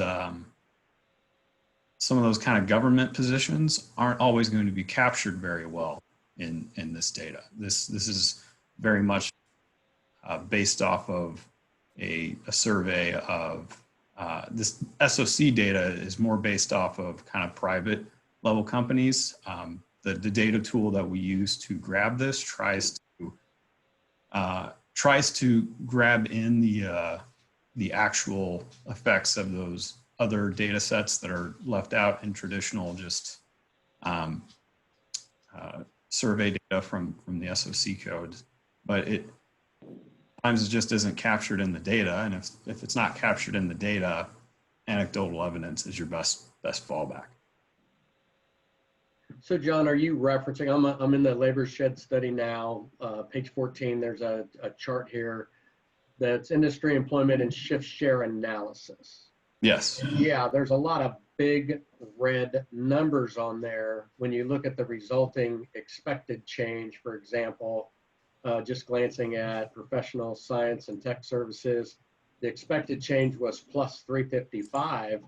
kind of government positions aren't always going to be captured very well in this data. This is very much based off of a survey of this SOC data is more based off of kind of private level companies. The data tool that we use to grab this tries to tries to grab in the actual effects of those other data sets that are left out in traditional just survey data from the SOC code, but sometimes it just isn't captured in the data. And if it's not captured in the data, anecdotal evidence is your best fallback. So John, are you referencing, I'm in the labor shed study now, page 14, there's a chart here that's industry employment and shift share analysis. Yes. Yeah, there's a lot of big red numbers on there. When you look at the resulting expected change, for example, just glancing at professional science and tech services, the expected change was plus 355.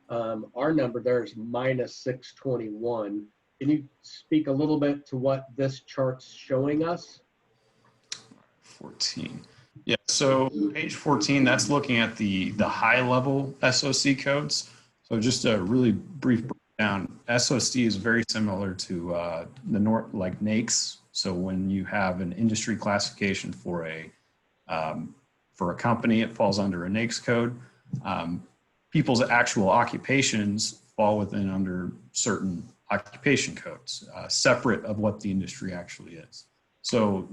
Our number there is minus 621. Can you speak a little bit to what this chart's showing us? 14. Yeah, so page 14, that's looking at the high level SOC codes. So just a really brief breakdown, SOC is very similar to like NAICS. So when you have an industry classification for a company, it falls under a NAICS code. People's actual occupations fall within under certain occupation codes, separate of what the industry actually is. So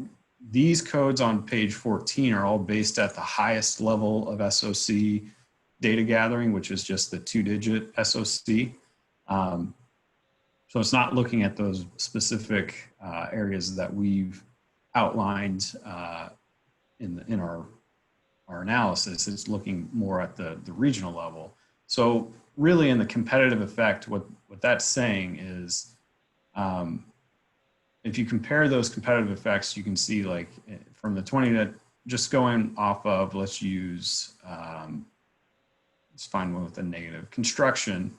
these codes on page 14 are all based at the highest level of SOC data gathering, which is just the 2-digit SOC. So it's not looking at those specific areas that we've outlined in our analysis. It's looking more at the regional level. So really in the competitive effect, what that's saying is, if you compare those competitive effects, you can see like from the 20 that just going off of, let's use, let's find one with a negative. Construction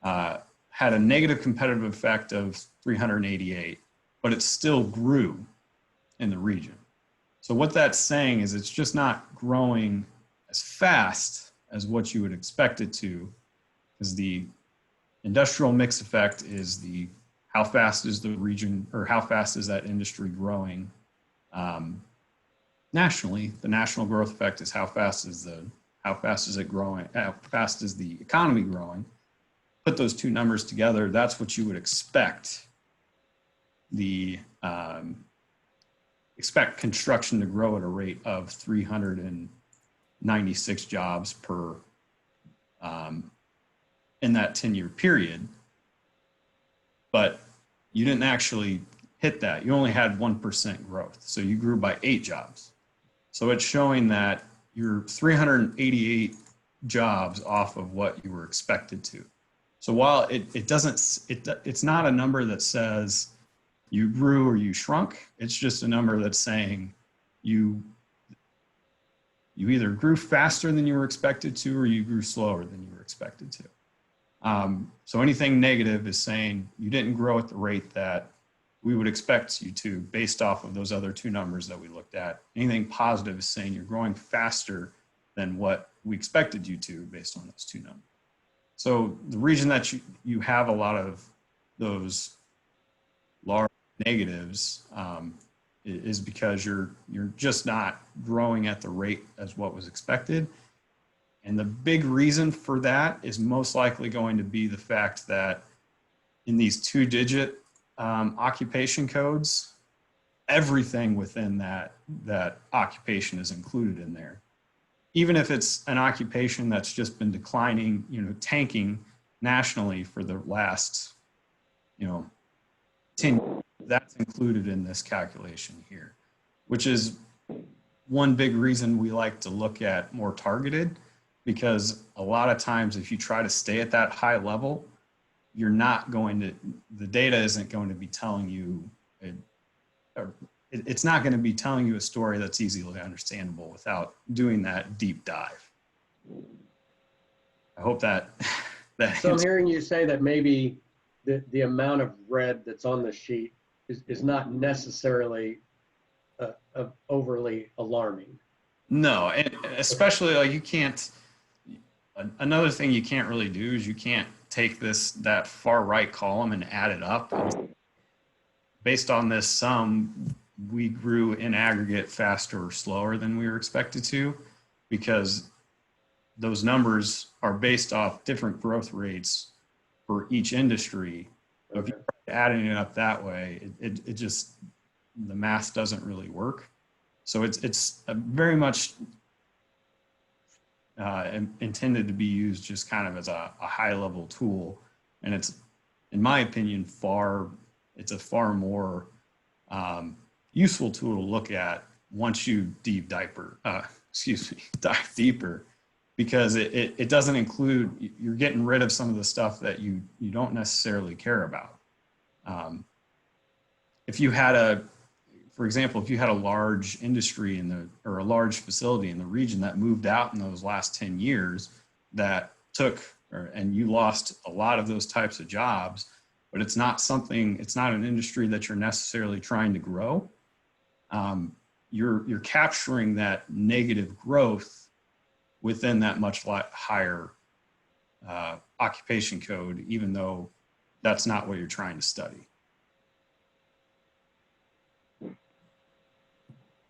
had a negative competitive effect of 388, but it still grew in the region. So what that's saying is it's just not growing as fast as what you would expect it to, because the industrial mix effect is how fast is the region, or how fast is that industry growing nationally. The national growth effect is how fast is it growing, how fast is the economy growing. Put those two numbers together, that's what you would expect expect construction to grow at a rate of 396 jobs per in that 10-year period. But you didn't actually hit that. You only had 1% growth. So you grew by 8 jobs. So it's showing that you're 388 jobs off of what you were expected to. So while it's not a number that says you grew or you shrunk, it's just a number that's saying you either grew faster than you were expected to, or you grew slower than you were expected to. So anything negative is saying you didn't grow at the rate that we would expect you to based off of those other two numbers that we looked at. Anything positive is saying you're growing faster than what we expected you to based on those two numbers. So the reason that you have a lot of those large negatives is because you're just not growing at the rate as what was expected. And the big reason for that is most likely going to be the fact that in these 2-digit occupation codes, everything within that occupation is included in there. Even if it's an occupation that's just been declining, tanking nationally for the last, 10 years, that's included in this calculation here, which is one big reason we like to look at more targeted, because a lot of times if you try to stay at that high level, the data isn't going to be telling you, it's not going to be telling you a story that's easily understandable without doing that deep dive. I hope that So I'm hearing you say that maybe the amount of red that's on the sheet is not necessarily overly alarming. No, and especially like you can't, another thing you can't really do is you can't take that far right column and add it up. Based on this sum, we grew in aggregate faster or slower than we were expected to, because those numbers are based off different growth rates for each industry. So if you're adding it up that way, it just, the math doesn't really work. So it's a very much intended to be used just kind of as a high level tool. And it's, in my opinion, it's a far more useful tool to look at once you dive deeper, because it doesn't include, you're getting rid of some of the stuff that you don't necessarily care about. If you had for example, if you had a large industry or a large facility in the region that moved out in those last 10 years and you lost a lot of those types of jobs, but it's not an industry that you're necessarily trying to grow. You're capturing that negative growth within that much higher occupation code, even though that's not what you're trying to study.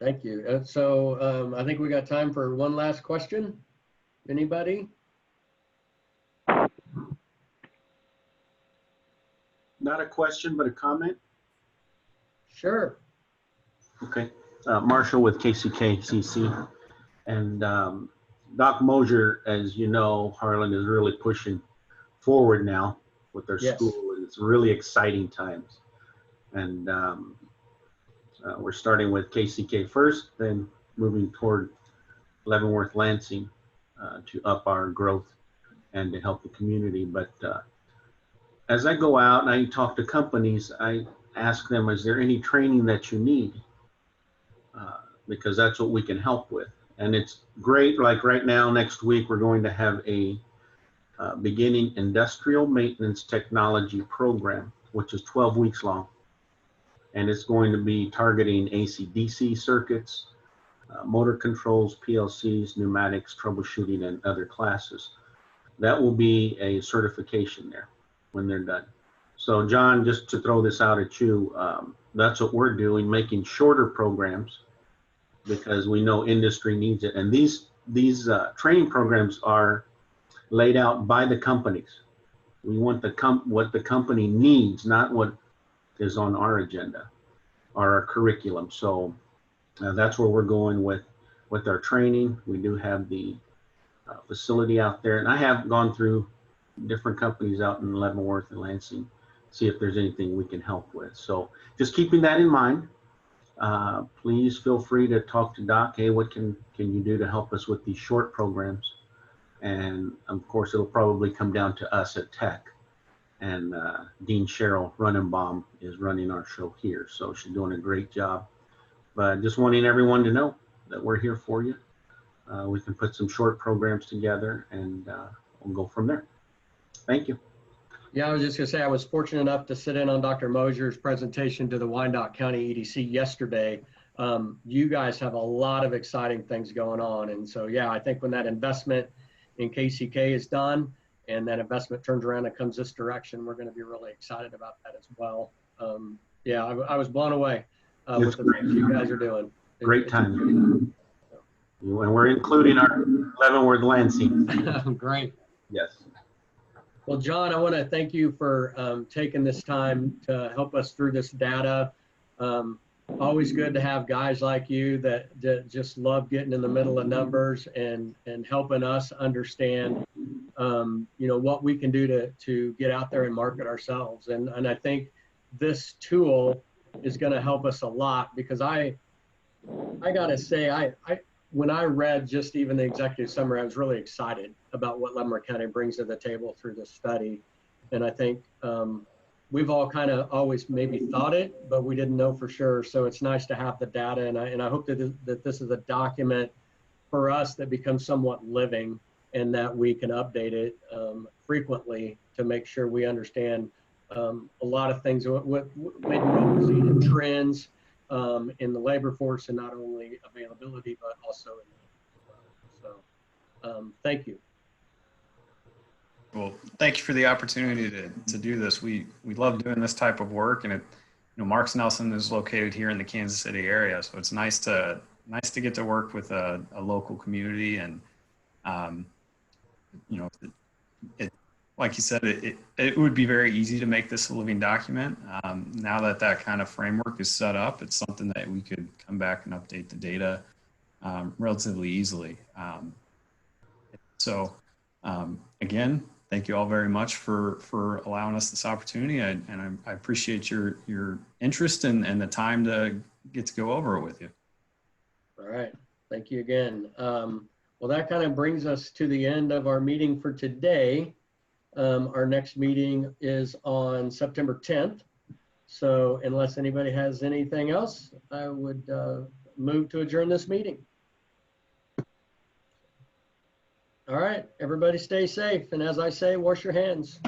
Thank you. So I think we got time for one last question. Anybody? Not a question, but a comment. Sure. Okay. Marshall with KCKCC. And Doc Mosier, as you know, Harlan is really pushing forward now with their Yes. school, and it's really exciting times. And we're starting with KCK first, then moving toward Leavenworth Lansing to up our growth and to help the community. But as I go out and I talk to companies, I ask them, is there any training that you need? Because that's what we can help with. And it's great, like right now, next week, we're going to have a beginning industrial maintenance technology program, which is 12 weeks long. And it's going to be targeting AC/DC circuits, motor controls, PLCs, pneumatics, troubleshooting, and other classes. That will be a certification there when they're done. So John, just to throw this out at you, that's what we're doing, making shorter programs because we know industry needs it. And these training programs are laid out by the companies. We want what the company needs, not what is on our agenda or our curriculum. So that's where we're going with our training. We do have the facility out there, and I have gone through different companies out in Leavenworth and Lansing, see if there's anything we can help with. So just keeping that in mind, please feel free to talk to Doc. Hey, what can you do to help us with these short programs? And of course, it'll probably come down to us at Tech. And Dean Cheryl Runenbaum is running our show here. So she's doing a great job. But just wanting everyone to know that we're here for you. We can put some short programs together and we'll go from there. Thank you. Yeah, I was just gonna say, I was fortunate enough to sit in on Dr. Mosier's presentation to the Wyandotte County EDC yesterday. You guys have a lot of exciting things going on. And so, yeah, I think when that investment in KCK is done and that investment turns around and comes this direction, we're gonna be really excited about that as well. Yeah, I was blown away with the things you guys are doing. Great time. And we're including our Leavenworth Lansing. Great. Yes. Well, John, I want to thank you for taking this time to help us through this data. Always good to have guys like you that just love getting in the middle of numbers and helping us understand, what we can do to get out there and market ourselves. And I think this tool is going to help us a lot, because I got to say, when I read just even the executive summary, I was really excited about what Leavenworth County brings to the table through this study. And I think we've all kind of always maybe thought it, but we didn't know for sure. So it's nice to have the data. And I hope that this is a document for us that becomes somewhat living and that we can update it frequently to make sure we understand a lot of things, maybe what we're seeing in trends in the labor force, and not only availability, but also in need. So thank you. Well, thank you for the opportunity to do this. We love doing this type of work, and Marks Nelson is located here in the Kansas City area, so it's nice to get to work with a local community. And like you said, it would be very easy to make this a living document. Now that kind of framework is set up, it's something that we could come back and update the data relatively easily. Again, thank you all very much for allowing us this opportunity. And I appreciate your interest and the time to get to go over it with you. All right. Thank you again. Well, that kind of brings us to the end of our meeting for today. Our next meeting is on September 10th. So unless anybody has anything else, I would move to adjourn this meeting. All right, everybody stay safe. And as I say, wash your hands.